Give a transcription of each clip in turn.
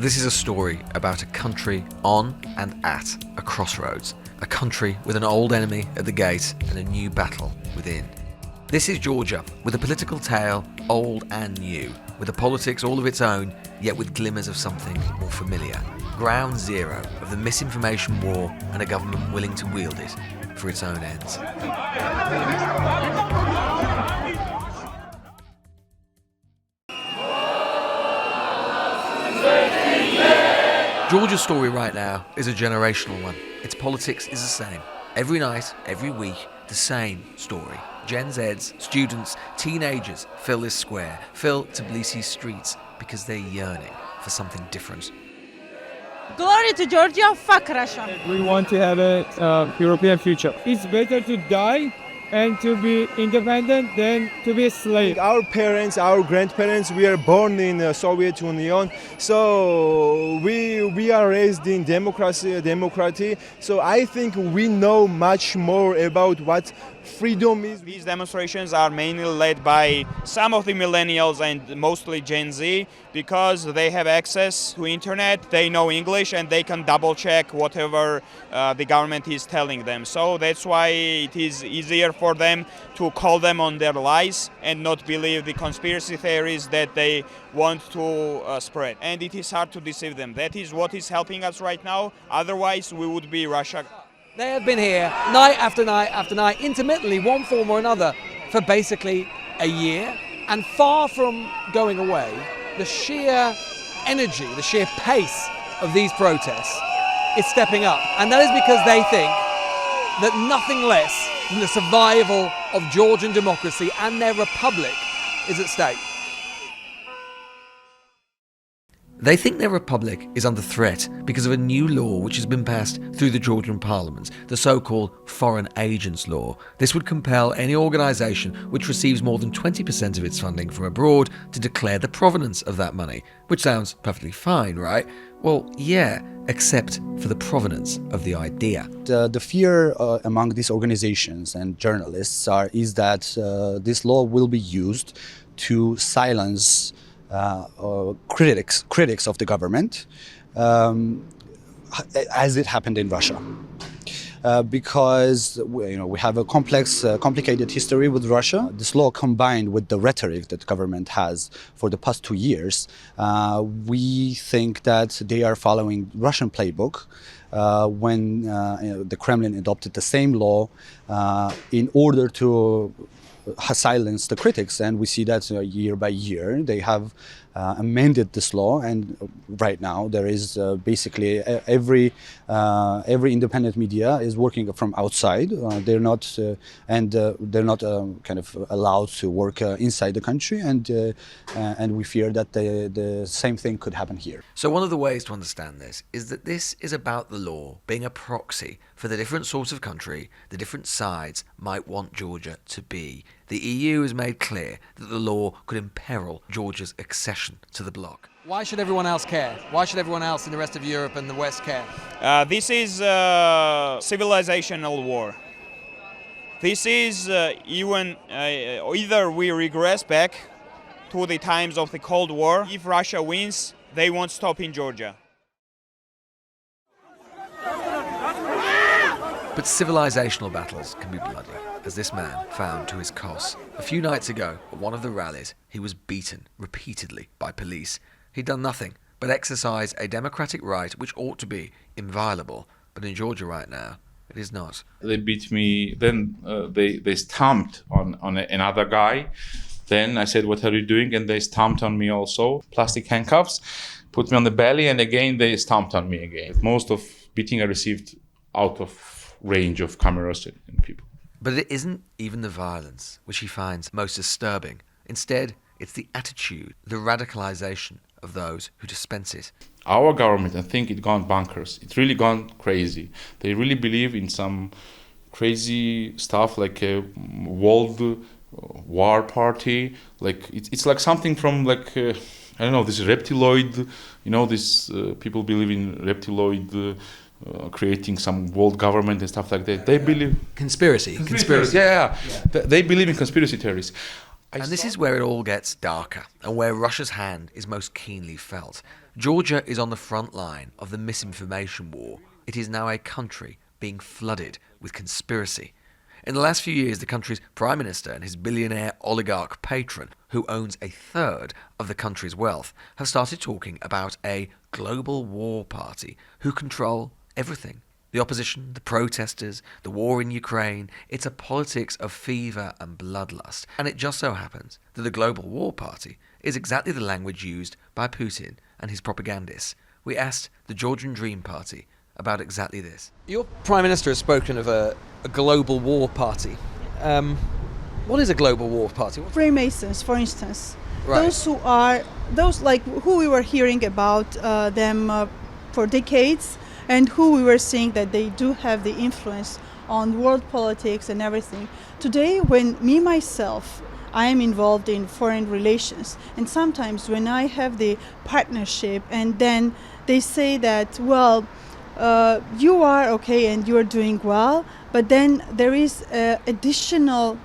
This is a story about a country on and at a crossroads. A country with an old enemy at the gate and a new battle within. This is Georgia, with a political tale old and new, with a politics all of its own, yet with glimmers of something more familiar. Ground zero of the misinformation war and a government willing to wield it for its own ends. Georgia's story right now is a generational one. Its politics is the same. Every night, every week, the same story. Gen Zs, students, teenagers fill this square, fill Tbilisi's streets because they're yearning for something different. Glory to Georgia, fuck Russia. We want to have a European future. It's better to die and to be independent than to be a slave. Our parents, our grandparents, we are born in the Soviet Union, so we are raised in democracy. So I think we know much more about what freedom is. These demonstrations are mainly led by some of the millennials and mostly Gen Z because they have access to internet, they know English, and they can double check whatever the government is telling them. So that's why it is easier for them to call them on their lies and not believe the conspiracy theories that they want to spread. And it is hard to deceive them. That is what is helping us right now. Otherwise, we would be Russia. They have been here night after night after night, intermittently, one form or another, for basically a year. And far from going away, the sheer energy, the sheer pace of these protests is stepping up. And that is because they think that nothing less than the survival of Georgian democracy and their republic is at stake. They think their republic is under threat because of a new law which has been passed through the Georgian parliament, the so-called Foreign Agents Law. This would compel any organisation which receives more than 20% of its funding from abroad to declare the provenance of that money, which sounds perfectly fine, right? Well, yeah, except for the provenance of the idea. The fear among these organizations and journalists is that this law will be used to silence critics of the government, as it happened in Russia. Because we have a complicated history with Russia. This law, combined with the rhetoric that government has for the past 2 years, we think that they are following Russian playbook when the Kremlin adopted the same law in order to silence the critics, and we see that year by year they have amended this law, and right now there is basically every independent media is working from outside. They're not kind of allowed to work inside the country, and we fear that the same thing could happen here. So one of the ways to understand this is that this is about the law being a proxy for the different sorts of country the different sides might want Georgia to be. The EU has made clear that the law could imperil Georgia's accession to the bloc. Why should everyone else care? Why should everyone else in the rest of Europe and the West care? This is a civilizational war. This is either we regress back to the times of the Cold War. If Russia wins, they won't stop in Georgia. But civilizational battles can be bloody, as this man found to his cost. A few nights ago, at one of the rallies, he was beaten repeatedly by police. He'd done nothing but exercise a democratic right which ought to be inviolable. But in Georgia right now, it is not. They beat me, then they stamped on another guy. Then I said, "What are you doing?" And they stamped on me also. Plastic handcuffs, put me on the belly, and again they stamped on me again. Most of beating I received out of range of cameras and people. But it isn't even the violence which he finds most disturbing. Instead, it's the attitude, the radicalization of those who dispense it. Our government, I think, it gone bonkers. It's really gone crazy. They really believe in some crazy stuff like a world war party. Like it's like something from like I don't know, this reptiloid. This people believe in reptiloid. Creating some world government and stuff like that. They believe conspiracy. Yeah. They believe in conspiracy theories. And this is where it all gets darker, and where Russia's hand is most keenly felt. Georgia is on the front line of the misinformation war. It is now a country being flooded with conspiracy. In the last few years, the country's prime minister and his billionaire oligarch patron, who owns a third of the country's wealth, have started talking about a global war party who control everything. The opposition, the protesters, the war in Ukraine, it's a politics of fever and bloodlust. And it just so happens that the Global War Party is exactly the language used by Putin and his propagandists. We asked the Georgian Dream Party about exactly this. Your Prime Minister has spoken of a global war party. What is a global war party? Freemasons, for instance. Right. Those like who we were hearing about them for decades, and who we were seeing that they do have the influence on world politics and everything. Today, when I am involved in foreign relations, and sometimes when I have the partnership and then they say that, well, you are okay and you are doing well, but then there is additional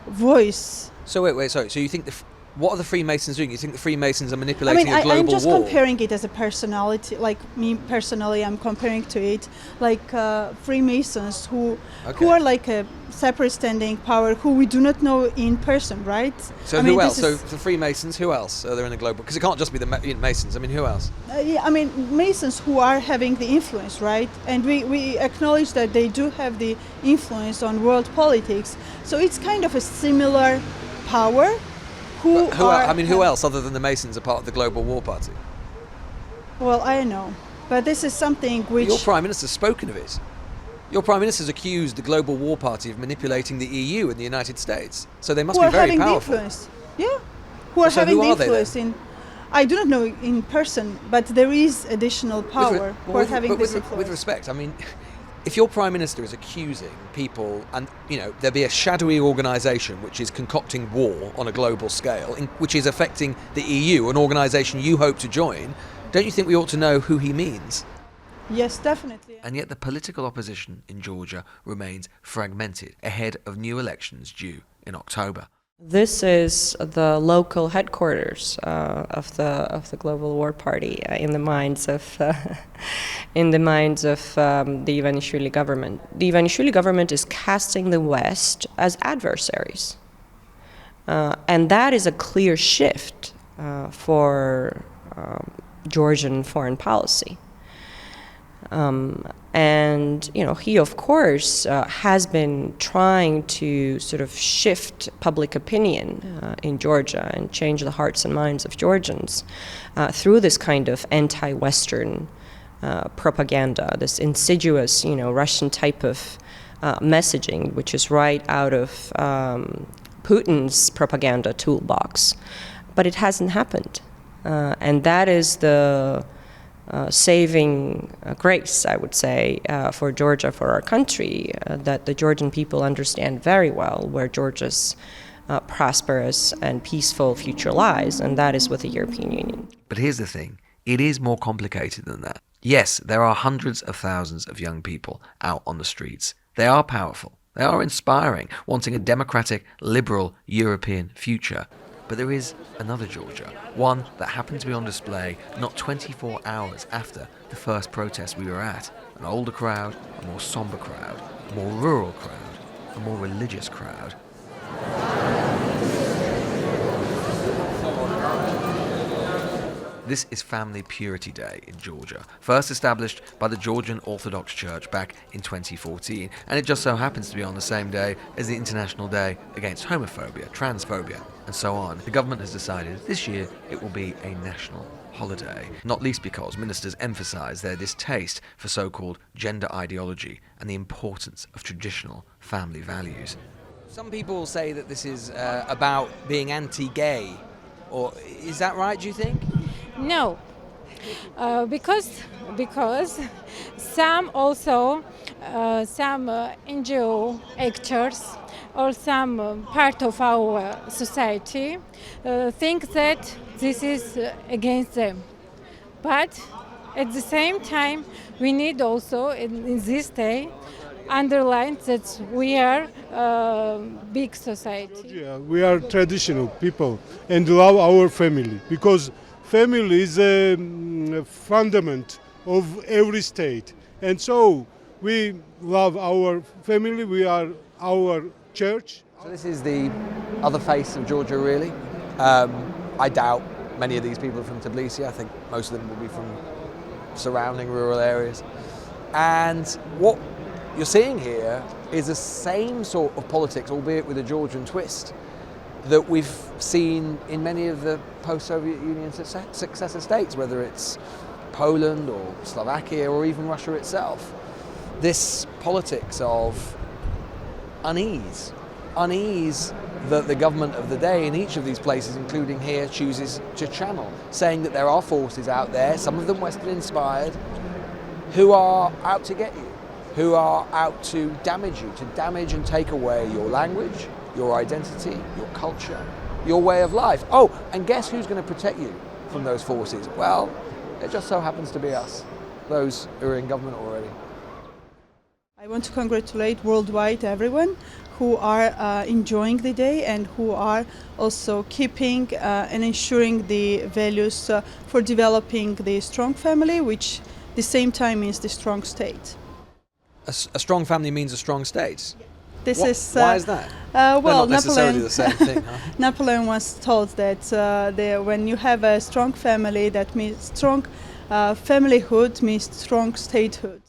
voice. So wait, sorry. So you think what are the Freemasons doing? You think the Freemasons are manipulating a global war? I'm just comparing it as a personality, like me personally, I'm comparing to it like Freemasons who are like a separate standing power who we do not know in person, right? So who else? So the Freemasons, who else are there in the global? Because it can't just be the Masons. I mean, who else? Masons who are having the influence, right? And we acknowledge that they do have the influence on world politics. So it's kind of a similar power. Who else other than the Masons are part of the Global War Party? Well, I don't know. But this is something which... Your Prime Minister's spoken of it. Your Prime Minister's accused the Global War Party of manipulating the EU and the United States. So they must be very powerful. Who are having the influence. Yeah. Who are having the influence in... I do not know in person, but there is additional power who are having this influence. With respect, I mean... If your Prime Minister is accusing people, and there'll be a shadowy organisation which is concocting war on a global scale, which is affecting the EU, an organisation you hope to join, don't you think we ought to know who he means? Yes, definitely. And yet the political opposition in Georgia remains fragmented ahead of new elections due in October. This is the local headquarters of the Global War Party in the minds of the Ivanishvili government. The Ivanishvili government is casting the West as adversaries, and that is a clear shift for Georgian foreign policy. And he of course has been trying to sort of shift public opinion in Georgia and change the hearts and minds of Georgians through this kind of anti-Western propaganda, this insidious Russian type of messaging, which is right out of Putin's propaganda toolbox. But it hasn't happened, and that is the saving grace, I would say, for Georgia, for our country, that the Georgian people understand very well where Georgia's prosperous and peaceful future lies, and that is with the European Union. But here's the thing, it is more complicated than that. Yes, there are hundreds of thousands of young people out on the streets. They are powerful, they are inspiring, wanting a democratic, liberal European future. But there is another Georgia, one that happened to be on display not 24 hours after the first protest we were at. An older crowd, a more somber crowd, a more rural crowd, a more religious crowd. This is Family Purity Day in Georgia, first established by the Georgian Orthodox Church back in 2014, and it just so happens to be on the same day as the International Day Against Homophobia, Transphobia, and so on. The government has decided this year it will be a national holiday, not least because ministers emphasise their distaste for so-called gender ideology and the importance of traditional family values. Some people say that this is about being anti-gay, or is that right, do you think? No, because some NGO actors or some part of our society think that this is against them. But at the same time, we need also in this day underlines that we are a big society. Yeah, we are traditional people and love our family because family is a fundament of every state. And so we love our family, we are our church. So this is the other face of Georgia, really. I doubt many of these people are from Tbilisi. I think most of them will be from surrounding rural areas. And what you're seeing here is the same sort of politics, albeit with a Georgian twist, that we've seen in many of the post-Soviet Union successor states, whether it's Poland or Slovakia or even Russia itself. This politics of unease that the government of the day in each of these places, including here, chooses to channel, saying that there are forces out there, some of them Western-inspired, who are out to get you, who are out to damage and take away your language, your identity, your culture, your way of life. Oh, and guess who's going to protect you from those forces? Well, it just so happens to be us, those who are in government already. I want to congratulate worldwide everyone who are enjoying the day and who are also keeping and ensuring the values for developing the strong family, which at the same time means the strong state. A strong family means a strong state. Why is that? Well, not necessarily the same thing. Huh? Napoleon once told that when you have a strong family, that means strong familyhood means strong statehood.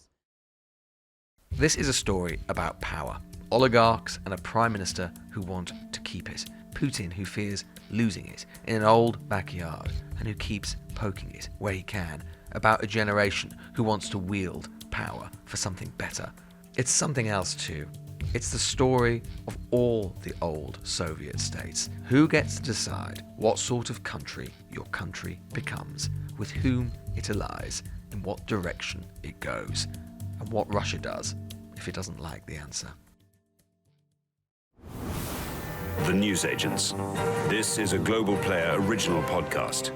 This is a story about power, oligarchs and a prime minister who want to keep it, Putin who fears losing it in an old backyard and who keeps poking it where he can, about a generation who wants to wield power for something better. It's something else too. It's the story of all the old Soviet states. Who gets to decide what sort of country your country becomes, with whom it allies, in what direction it goes, and what Russia does if it doesn't like the answer. The Newsagents. This is a Global Player original podcast.